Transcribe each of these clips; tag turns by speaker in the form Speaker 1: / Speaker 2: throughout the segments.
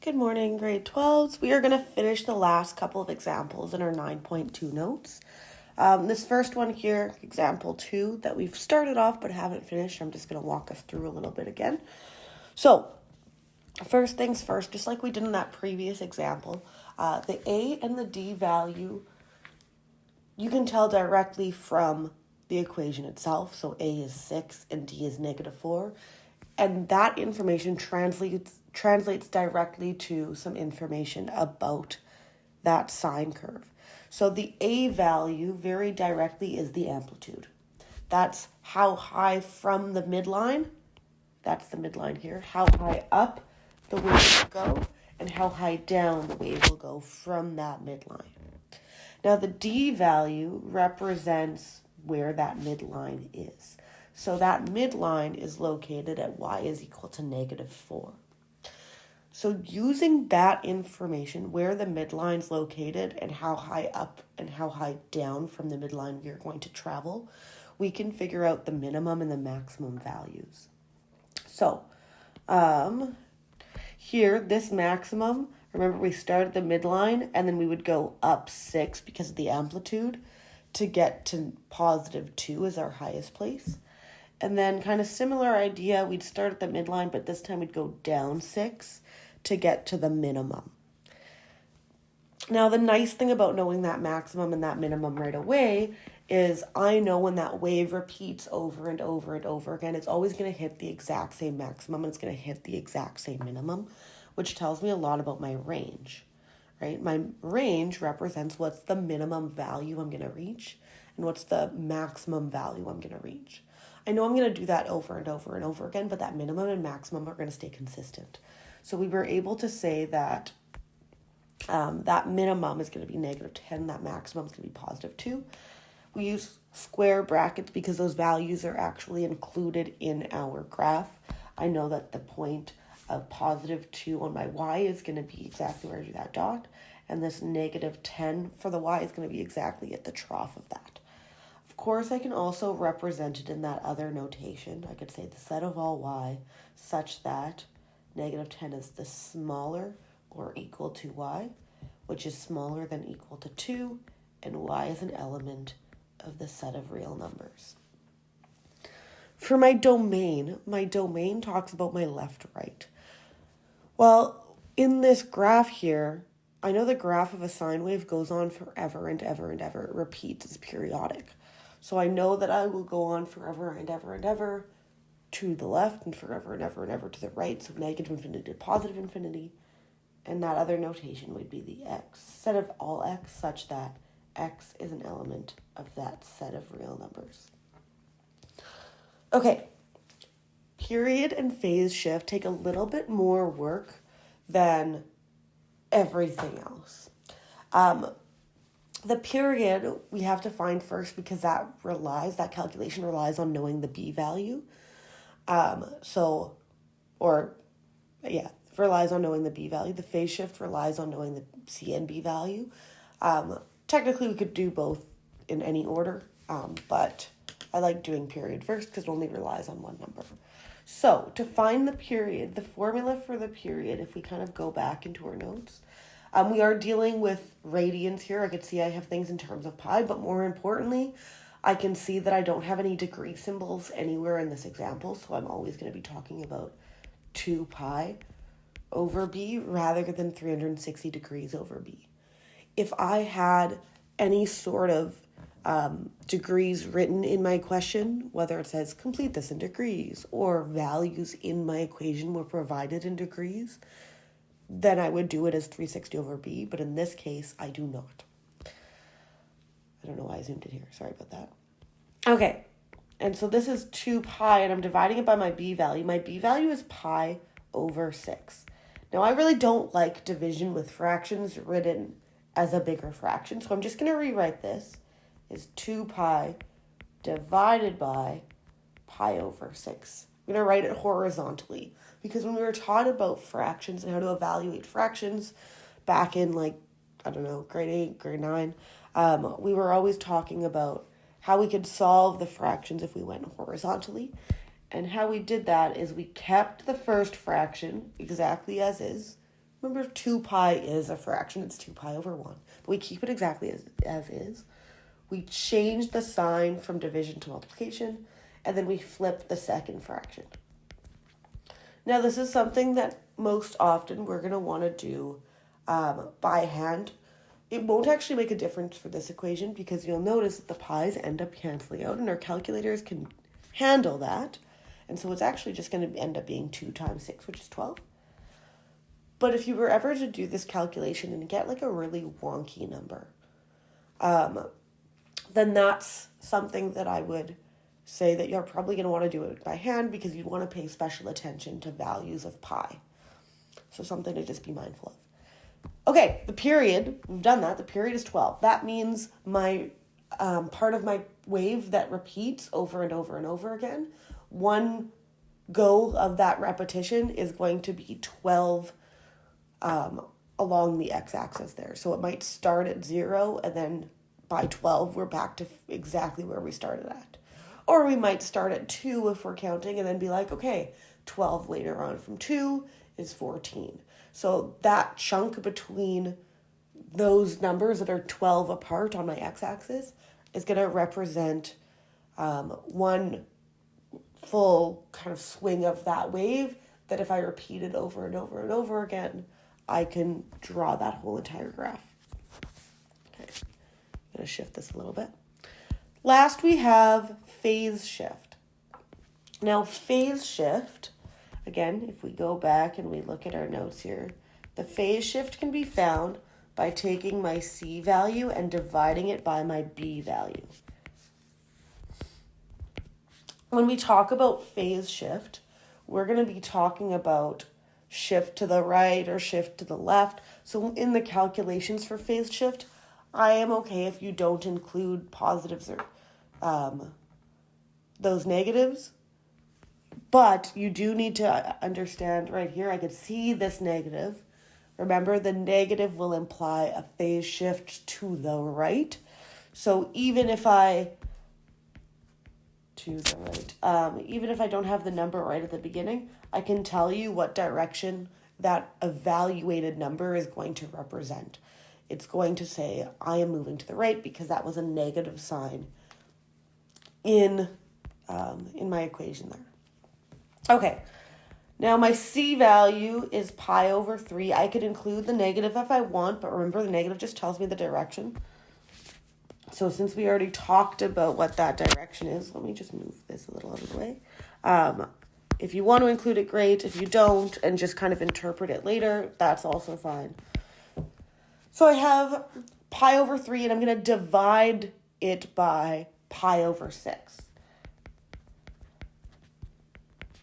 Speaker 1: Good morning, grade 12s. We are going to finish the last couple of examples in our 9.2 notes. This first one here, example 2, that we've started off but haven't finished, I'm just going to walk us through a little bit again. So, first things first, just like we did in that previous example, the A and the D value, you can tell directly from the equation itself. So A is 6 and D is -4. And that information translates directly to some information about that sine curve. So the A value very directly is the amplitude. That's how high from the midline, that's the midline here, how high up the wave will go and how high down the wave will go from that midline. Now the D value represents where that midline is. So that midline is located at y is equal to -4. So using that information, where the midline is located and how high up and how high down from the midline we are going to travel, we can figure out the minimum and the maximum values. So here, this maximum, remember we started the midline and then we would go up 6 because of the amplitude to get to +2 as our highest place. And then kind of similar idea, we'd start at the midline, but this time we'd go down 6 to get to the minimum. Now, the nice thing about knowing that maximum and that minimum right away is I know when that wave repeats over and over and over again, it's always going to hit the exact same maximum and it's going to hit the exact same minimum, which tells me a lot about my range, right? My range represents what's the minimum value I'm going to reach and what's the maximum value I'm going to reach. I know I'm going to do that over and over and over again, but that minimum and maximum are going to stay consistent. So we were able to say that that minimum is going to be -10, that maximum is going to be +2. We use square brackets because those values are actually included in our graph. I know that the point of +2 on my y is going to be exactly where I do that dot, and this -10 for the y is going to be exactly at the trough of that. Of course, I can also represent it in that other notation. I could say the set of all y such that -10 is the smaller or equal to y, which is smaller than equal to 2, and y is an element of the set of real numbers. For my domain talks about my left, right. Well, in this graph here, I know the graph of a sine wave goes on forever and ever and ever. It repeats, it's periodic. So I know that I will go on forever and ever and ever to the left and forever and ever and ever to the right. So -infinity to +infinity. And that other notation would be the x, set of all x such that x is an element of that set of real numbers. Okay, period and phase shift take a little bit more work than everything else. The period we have to find first because that calculation relies on knowing the b value. Relies on knowing the b value. The phase shift relies on knowing the c and b value. Technically, we could do both in any order, but I like doing period first because it only relies on one number. So, to find the period, the formula for the period, if we kind of go back into our notes, we are dealing with radians here. I could see I have things in terms of pi, but more importantly, I can see that I don't have any degree symbols anywhere in this example, so I'm always going to be talking about 2 pi over b rather than 360 degrees over b. If I had any sort of degrees written in my question, whether it says complete this in degrees or values in my equation were provided in degrees, then I would do it as 360 over b, but in this case, I do not. I don't know why I zoomed in here. Sorry about that. Okay, and so this is 2 pi, and I'm dividing it by my b value. My b value is pi over 6. Now, I really don't like division with fractions written as a bigger fraction, so I'm just going to rewrite this as 2 pi divided by pi over 6. I'm going to write it horizontally because when we were taught about fractions and how to evaluate fractions back in grade 8, grade 9, we were always talking about how we could solve the fractions if we went horizontally. And how we did that is we kept the first fraction exactly as is, Remember, 2 pi is a fraction. It's 2 pi over 1. But we keep it exactly as is. We change the sign from division to multiplication, and then we flip the second fraction. Now, this is something that most often we're going to want to do by hand. It won't actually make a difference for this equation because you'll notice that the pi's end up canceling out, and our calculators can handle that. And so it's actually just going to end up being 2 times 6, which is 12. But if you were ever to do this calculation and get like a really wonky number, then that's something that I would say that you're probably going to want to do it by hand because you want to pay special attention to values of pi. So something to just be mindful of. Okay, the period, we've done that. The period is 12. That means my part of my wave that repeats over and over and over again, one go of that repetition is going to be 12 along the x-axis there. So it might start at 0 and then by 12 we're back to exactly where we started at. Or we might start at 2 if we're counting and then be like, okay, 12 later on from 2 is 14. So that chunk between those numbers that are 12 apart on my x-axis is going to represent one full kind of swing of that wave that if I repeat it over and over and over again, I can draw that whole entire graph. Okay, I'm going to shift this a little bit. Last, we have phase shift. Now, phase shift, again, if we go back and we look at our notes here, the phase shift can be found by taking my C value and dividing it by my B value. When we talk about phase shift, we're going to be talking about shift to the right or shift to the left. So in the calculations for phase shift, I am okay if you don't include positives or those negatives, but you do need to understand right here, I could see this negative. Remember, the negative will imply a phase shift to the right. So even if I even if I don't have the number right at the beginning, I can tell you what direction that evaluated number is going to represent. It's going to say, I am moving to the right because that was a negative sign in my equation there. Okay, now my C value is pi over 3. I could include the negative if I want, but remember the negative just tells me the direction. So since we already talked about what that direction is, let me just move this a little out of the way. If you want to include it, great. If you don't and just kind of interpret it later, that's also fine. So I have pi over 3 and I'm going to divide it by pi over 6.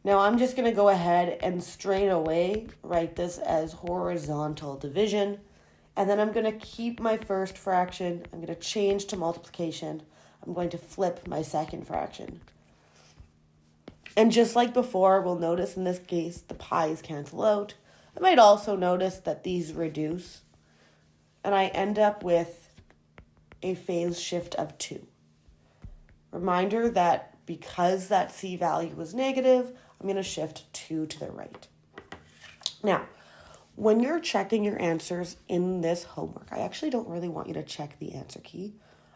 Speaker 1: Now I'm just going to go ahead and straight away write this as horizontal division. And then I'm going to keep my first fraction. I'm going to change to multiplication. I'm going to flip my second fraction. And just like before, we'll notice in this case, the pi's cancel out. I might also notice that these reduce. And I end up with a phase shift of 2. Reminder that because that C value was negative, I'm going to shift 2 to the right. Now, when you're checking your answers in this homework, I actually don't really want you to check the answer key.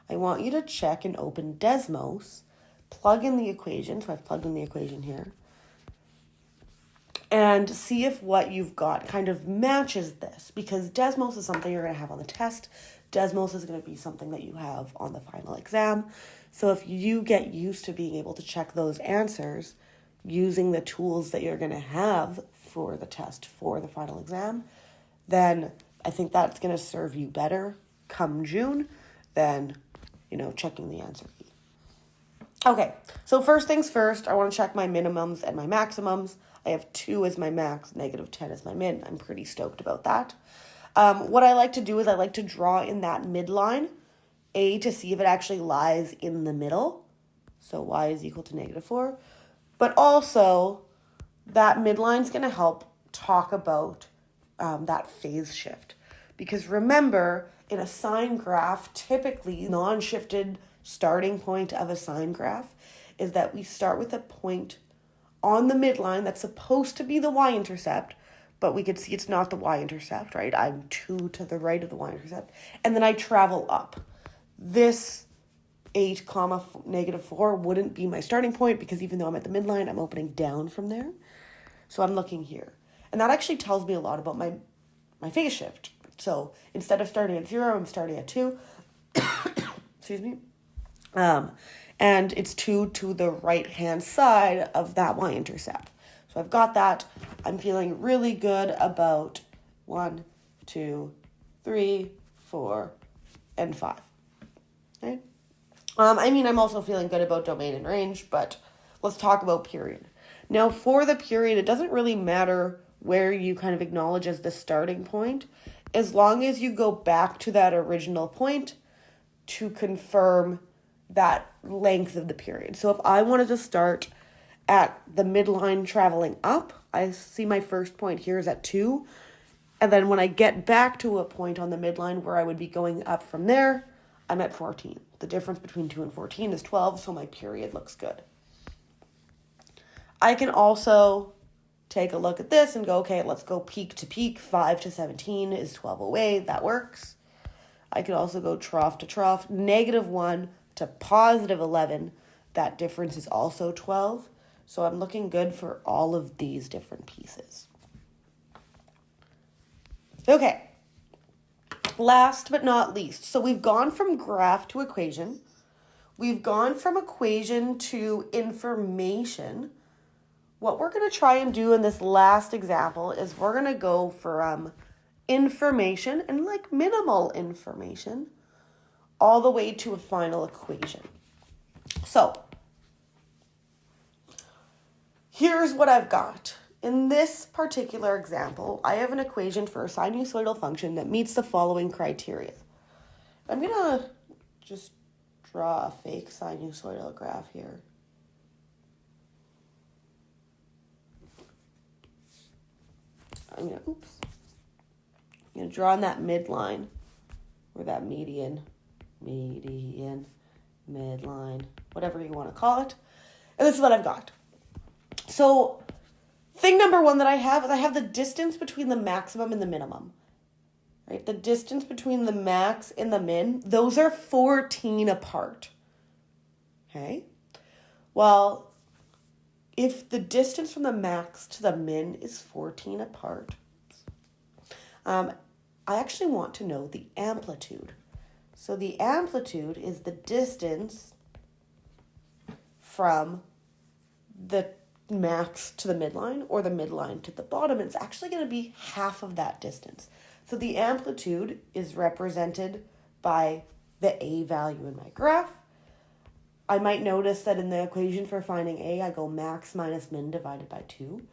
Speaker 1: I want you to check and open Desmos, plug in the equation, so I've plugged in the equation here, and see if what you've got kind of matches this, because Desmos is something you're going to have on the test. Desmos is going to be something that you have on the final exam. So if you get used to being able to check those answers using the tools that you're going to have for the test for the final exam, then I think that's going to serve you better come June than, checking the answer key. Okay, so first things first, I want to check my minimums and my maximums. I have 2 as my max, negative 10 as my min. I'm pretty stoked about that. What I like to do is I like to draw in that midline, A, to see if it actually lies in the middle. So y is equal to negative 4. But also, that midline is going to help talk about that phase shift. Because remember, in a sine graph, typically non-shifted starting point of a sine graph is that we start with a point on the midline that's supposed to be the y-intercept, but we could see it's not the y-intercept, right? I'm 2 to the right of the y-intercept. And then I travel up. This 8 comma -4 wouldn't be my starting point because even though I'm at the midline, I'm opening down from there. So I'm looking here. And that actually tells me a lot about my phase shift. So instead of starting at 0, I'm starting at 2. Excuse me. And it's 2 to the right-hand side of that y-intercept. So I've got that. I'm feeling really good about 1, 2, 3, 4, and 5. Okay. I'm also feeling good about domain and range, but let's talk about period. Now, for the period, it doesn't really matter where you kind of acknowledge as the starting point, as long as you go back to that original point to confirm that length of the period. So if I wanted to start at the midline traveling up, I see my first point here is at 2. And then when I get back to a point on the midline where I would be going up from there, I'm at 14. The difference between 2 and 14 is 12, so my period looks good. I can also take a look at this and go, okay, let's go peak to peak. 5 to 17 is 12 away. That works. I could also go trough to trough. -1 to +11. That difference is also 12. So I'm looking good for all of these different pieces. Okay. Last but not least. So we've gone from graph to equation. We've gone from equation to information. What we're going to try and do in this last example is we're going to go from information and like minimal information all the way to a final equation. So here's what I've got. In this particular example, I have an equation for a sinusoidal function that meets the following criteria. I'm going to just draw a fake sinusoidal graph here. I'm going to draw on that midline, or that median, midline, whatever you want to call it. And this is what I've got. So thing number 1 that I have is I have the distance between the maximum and the minimum. Right? The distance between the max and the min, those are 14 apart. Okay? Well, if the distance from the max to the min is 14 apart, I actually want to know the amplitude. So the amplitude is the distance from the max to the midline or the midline to the bottom. It's actually going to be half of that distance. So the amplitude is represented by the A value in my graph. I might notice that in the equation for finding A, I go max minus min divided by 2.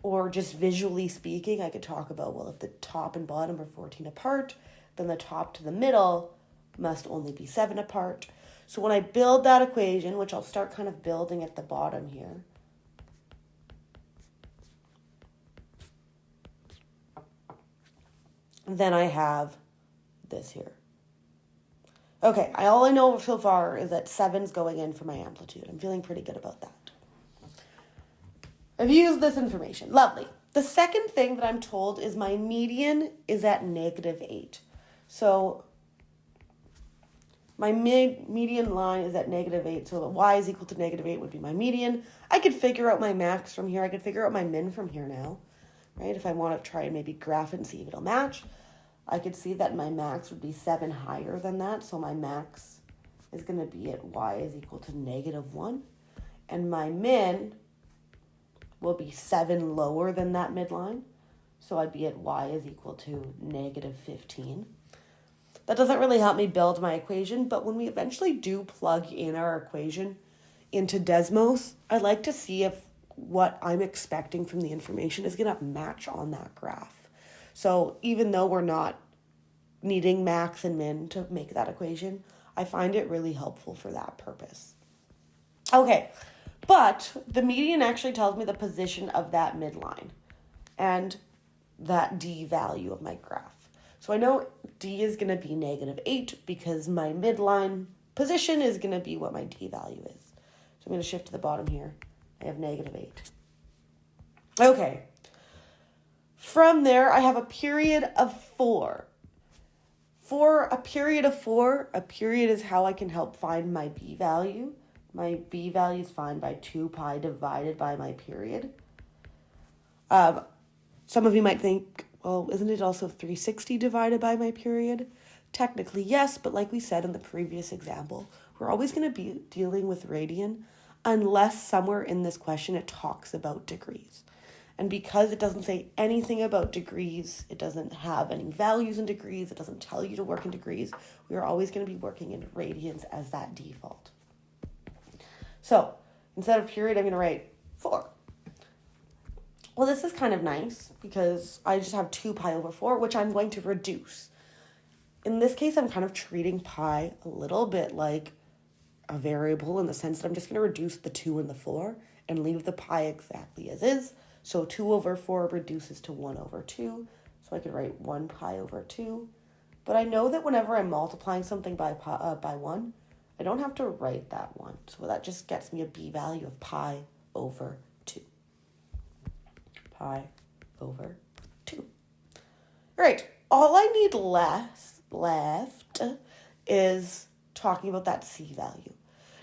Speaker 1: Or just visually speaking, I could talk about, well, if the top and bottom are 14 apart, then the top to the middle must only be 7 apart. So when I build that equation, which I'll start kind of building at the bottom here, then I have this here. Okay, all I know so far is that 7's going in for my amplitude. I'm feeling pretty good about that. I've used this information. Lovely. The second thing that I'm told is my median is at -8. So my median line is at -8. So y is equal to -8 would be my median. I could figure out my max from here. I could figure out my min from here now, right? If I want to try and maybe graph it and see if it'll match. I could see that my max would be 7 higher than that. So my max is going to be at y is equal to -1. And my min will be 7 lower than that midline. So I'd be at y is equal to -15. That doesn't really help me build my equation, but when we eventually do plug in our equation into Desmos, I like to see if what I'm expecting from the information is going to match on that graph. So even though we're not needing max and min to make that equation, I find it really helpful for that purpose. Okay, but the median actually tells me the position of that midline and that D value of my graph. So I know D is going to be -8 because my midline position is going to be what my D value is. So I'm going to shift to the bottom here. I have -8. Okay. From there, I have a period of 4. For a period of 4, a period is how I can help find my b value. My b value is found by 2 pi divided by my period. Some of you might think, well, isn't it also 360 divided by my period? Technically, yes, but like we said in the previous example, we're always going to be dealing with radian unless somewhere in this question it talks about degrees. And because it doesn't say anything about degrees, it doesn't have any values in degrees, it doesn't tell you to work in degrees, we are always going to be working in radians as that default. So instead of period, I'm going to write 4. Well, this is kind of nice because I just have 2 pi over 4, which I'm going to reduce. In this case, I'm kind of treating pi a little bit like a variable in the sense that I'm just going to reduce the 2 and the 4 and leave the pi exactly as is. So 2 over 4 reduces to 1 over 2. So I could write 1 pi over 2. But I know that whenever I'm multiplying something by 1, I don't have to write that 1. So that just gets me a b value of pi over 2. Pi over 2. All right. All I need left is talking about that c value.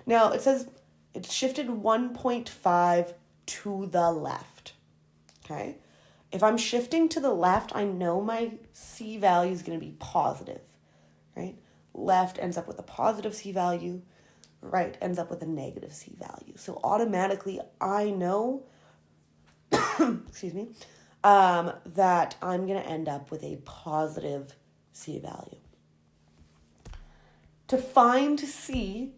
Speaker 1: Now, it says it's shifted 1.5 to the left. Okay, if I'm shifting to the left, I know my c value is going to be positive, right? Left ends up with a positive c value, right ends up with a negative c value. So automatically I know, excuse me, that I'm going to end up with a positive c value. To find c,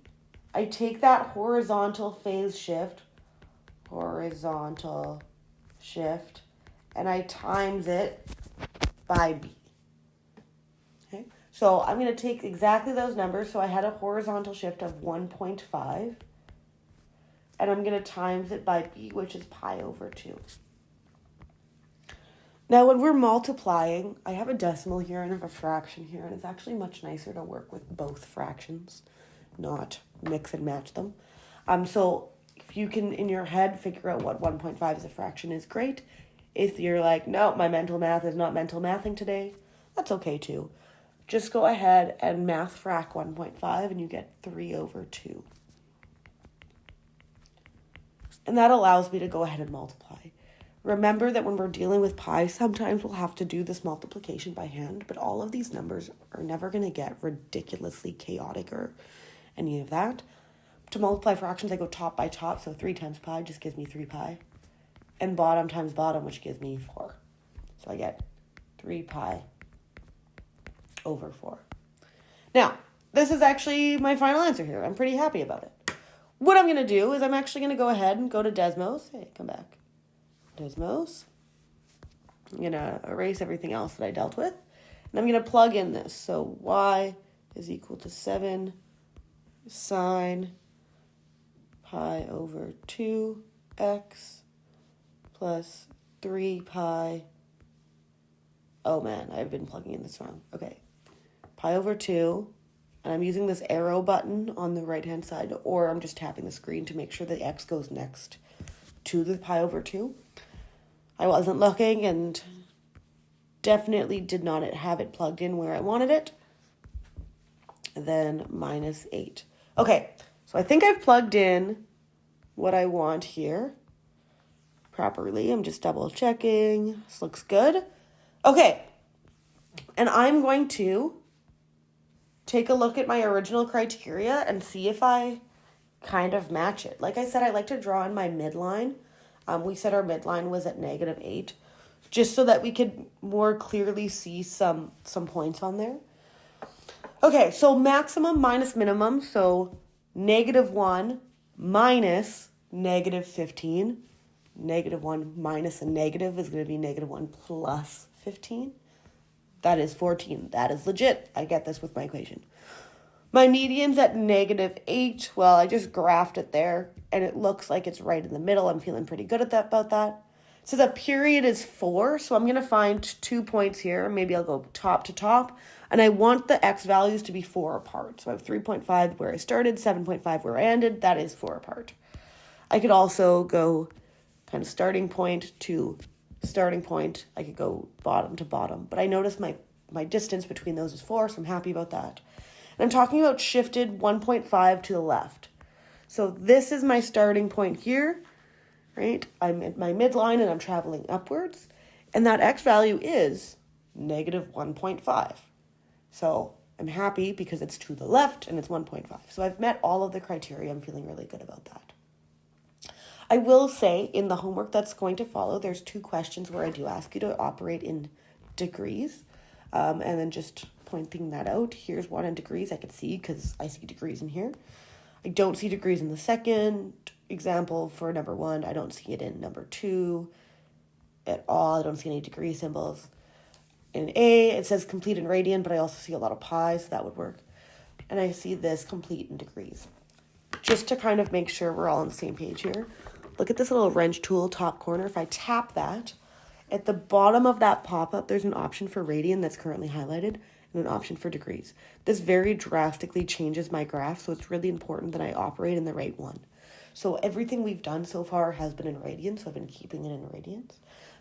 Speaker 1: I take that horizontal phase shift, and I times it by b. Okay, so I'm going to take exactly those numbers. So I had a horizontal shift of 1.5, and I'm going to times it by b, which is pi over 2. Now, when we're multiplying, I have a decimal here and I have a fraction here, and it's actually much nicer to work with both fractions, not mix and match them. So if you can, in your head, figure out what 1.5 as a fraction is, great. If you're like, no, my mental math is not mental mathing today, that's okay too. Just go ahead and math frac 1.5 and you get 3 over 2. And that allows me to go ahead and multiply. Remember that when we're dealing with pi, sometimes we'll have to do this multiplication by hand, but all of these numbers are never going to get ridiculously chaotic or any of that. To multiply fractions, I go top by top, so 3 times pi just gives me 3 pi. And bottom times bottom, which gives me 4. So I get 3 pi over 4. Now, this is actually my final answer here. I'm pretty happy about it. What I'm going to do is I'm actually going to go ahead and go to Desmos. Hey, come back. Desmos. I'm going to erase everything else that I dealt with. And I'm going to plug in this. So y is equal to 7 sine pi over 2x plus 3 pi. Oh man, I've been plugging in this wrong. Okay. Pi over 2. And I'm using this arrow button on the right-hand side, or I'm just tapping the screen to make sure the x goes next to the pi over 2. I wasn't looking and definitely did not have it plugged in where I wanted it. And then minus 8. Okay, so I think I've plugged in what I want here properly. I'm just double checking. This looks good. Okay, and I'm going to take a look at my original criteria and see if I kind of match it. Like I said, I like to draw in my midline. We said our midline was at -8, just so that we could more clearly see some points on there. Okay, so maximum minus minimum, so -1 minus -15. -1 minus a negative is going to be -1 plus 15. That is 14. That is legit. I get this with my equation. My median's at -8. Well, I just graphed it there, and it looks like it's right in the middle. I'm feeling pretty good about that. So the period is 4, so I'm going to find 2 points here. Maybe I'll go top to top, and I want the x values to be 4 apart. So I have 3.5 where I started, 7.5 where I ended. That is 4 apart. I could also go kind of starting point to starting point, I could go bottom to bottom. But I noticed my distance between those is 4, so I'm happy about that. And I'm talking about shifted 1.5 to the left. So this is my starting point here, right? I'm at my midline and I'm traveling upwards. And that x value is negative 1.5. So I'm happy because it's to the left and it's 1.5. So I've met all of the criteria. I'm feeling really good about that. I will say in the homework that's going to follow, there's 2 questions where I do ask you to operate in degrees. And then just pointing that out, here's one in degrees I can see because I see degrees in here. I don't see degrees in the second example for number 1. I don't see it in number 2 at all. I don't see any degree symbols. In A, it says complete in radian, but I also see a lot of pi, so that would work. And I see this complete in degrees. Just to kind of make sure we're all on the same page here, look at this little wrench tool top corner. If I tap that, at the bottom of that pop-up, there's an option for radian that's currently highlighted and an option for degrees. This very drastically changes my graph, so it's really important that I operate in the right one. So everything we've done so far has been in radians, so I've been keeping it in radians.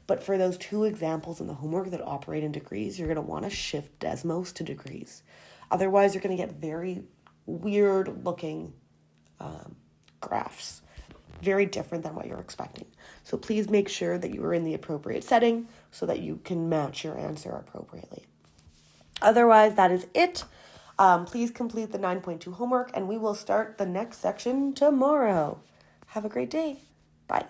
Speaker 1: But for those 2 examples in the homework that operate in degrees, you're going to want to shift Desmos to degrees. Otherwise, you're going to get very weird looking graphs. Very different than what you're expecting. So please make sure that you are in the appropriate setting so that you can match your answer appropriately. Otherwise, that is it. Please complete the 9.2 homework and we will start the next section tomorrow. Have a great day. Bye.